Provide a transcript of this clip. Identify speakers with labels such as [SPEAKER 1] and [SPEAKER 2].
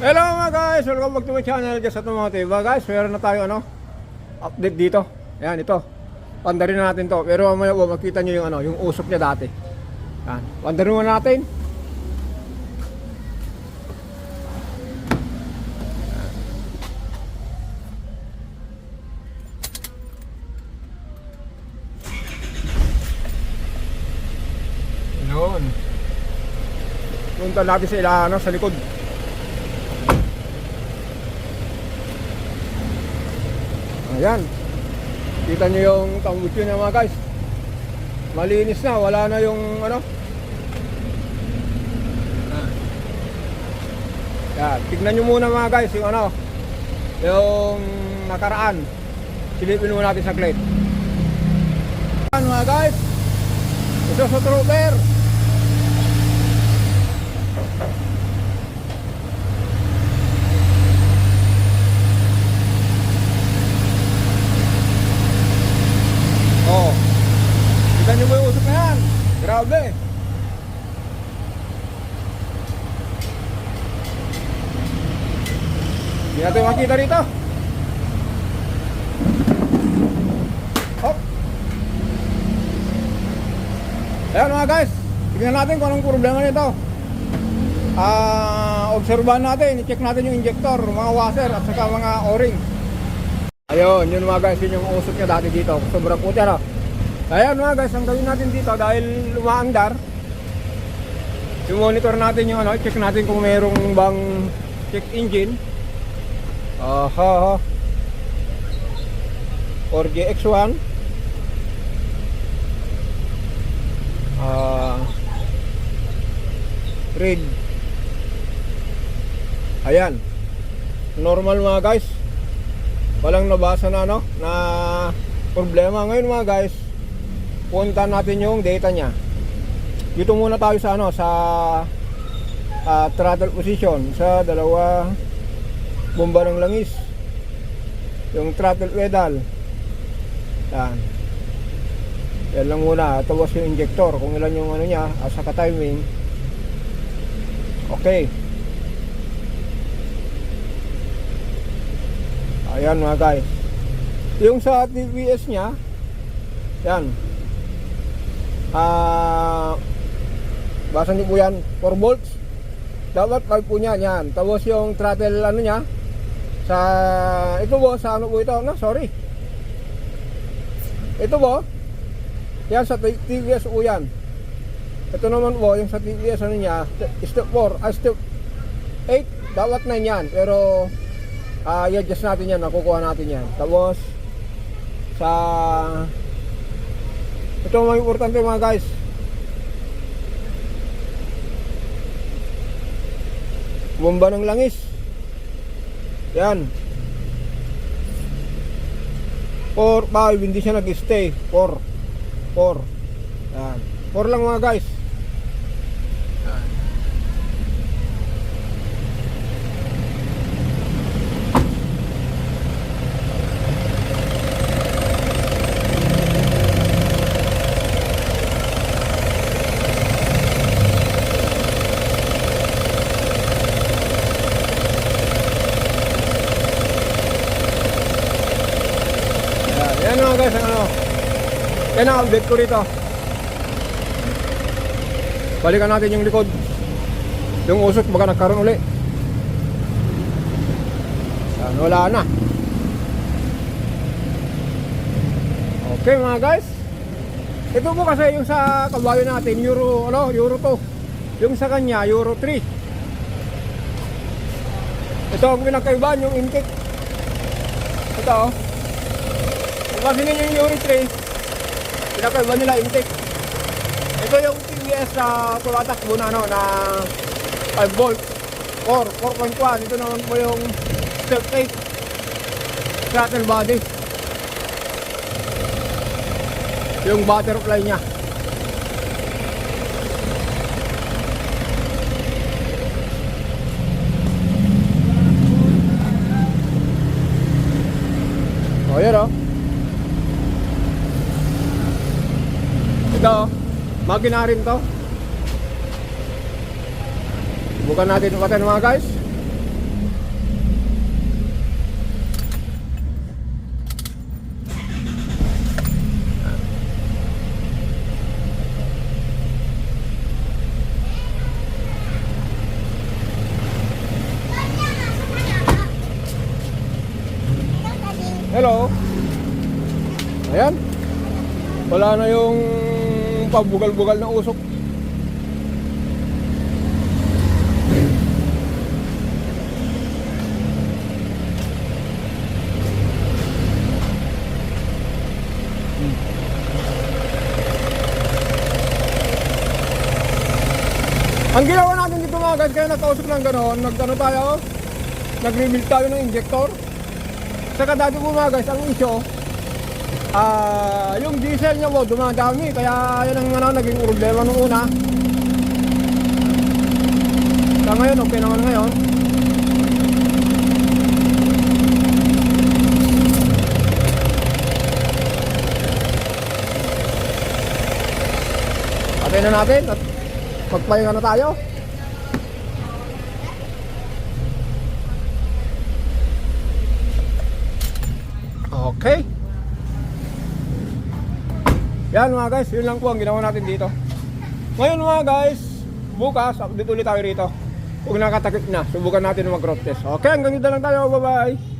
[SPEAKER 1] Hello mga guys! Welcome back to my channel, Just Automotive. Mga guys, meron na tayo update dito. Ayan, ito. Pandarin na natin to. Pero mamaya makita nyo yung usok niya dati. Ayan, pandarin muna natin. Yun. Punta natin sa sa likod. Ayan. Kita nyo yung tambutso niya mga guys. Malinis na, wala na yung Yan, tignan nyo muna mga guys yung yung nakaraan. Silipin muna natin saglit. Ayan mga guys. Ito sa trooper. Oh, kita nyo ba yung usok na yan? Grabe. Hindi natin makita rito. Hop. Ayan mga guys, tignan natin kung anong problema nito. Obserbahan natin, i-check natin yung injector, mga washer at saka mga o-ring. Ayun, yun mga guys, yun yung usok niya dati dito. Sobrang puti Ayan mga guys, ang gawin natin dito dahil lumaandar, i-monitor natin yung check natin kung mayroong bang check engine. Or GX1. Red. Ayan. Normal mga guys. Walang nabasa na na problema. Ngayon mga guys, punta natin yung data niya. Dito muna tayo sa sa throttle position sa dalawa bomba ng langis. Yung throttle pedal. Yan. Yan lang muna. Tapos yung injector, kung ilan yung niya, saka timing. Okay. Ayan mga guys. Yung sa TVS nya, yan. Basa niyo po yan, 4 volts. Dapat 5 po niya, yan. Tapos yung throttle niya, sa, ito po, sa po ito, sorry. Ito po, yan sa TVS po yan. Ito naman po, yung sa TVS niya, step 4, step 8, dapat 9 yan. Pero, i-adjust natin yan, nakukuha natin yan. Tapos sa ito ang importante mga guys, bomba ng langis. Yan 4, 5, hindi siya nag-stay. 4 yan, 4 lang mga guys. Yan mga guys, yan ang update ko rito. Balikan natin yung likod. Yung usok baka nagkaroon uli. Yan, wala na. Okay mga guys, ito po kasi yung sa kabayo natin, Euro 2. Yung sa kanya, Euro 3. Ito ang pinakaibahan, yung intake. Ito kasi ninyo yung Euro 3, pinakaiba nila intake. Ito yung TVS na tumatakbo na na 5 volt 4.1. Ito naman po yung step 8 throttle body, yung butterfly nya. Yan ito, makina rin to. Subukan natin mga guys. Hello. Ayan. Wala na yung pabugal-bugal na usok. Ang ginawa natin dito mga guys, kaya nagkausap ng gano'n, nagano tayo, nag-rebuild tayo ng injector. Saka dati po mga guys, ang issue, yung diesel niya mo dumadami, kaya yan ang naging problema nung una. Sa ngayon, okay naman ngayon. Patay na natin at magpahinga na tayo. Okay. Yan mga guys, yun lang po ang ginawa natin dito. Ngayon mga guys, bukas update ulit tayo rito. Kung nakatakip na, subukan natin mag-road test. Okay, hanggang dito lang tayo. Bye bye.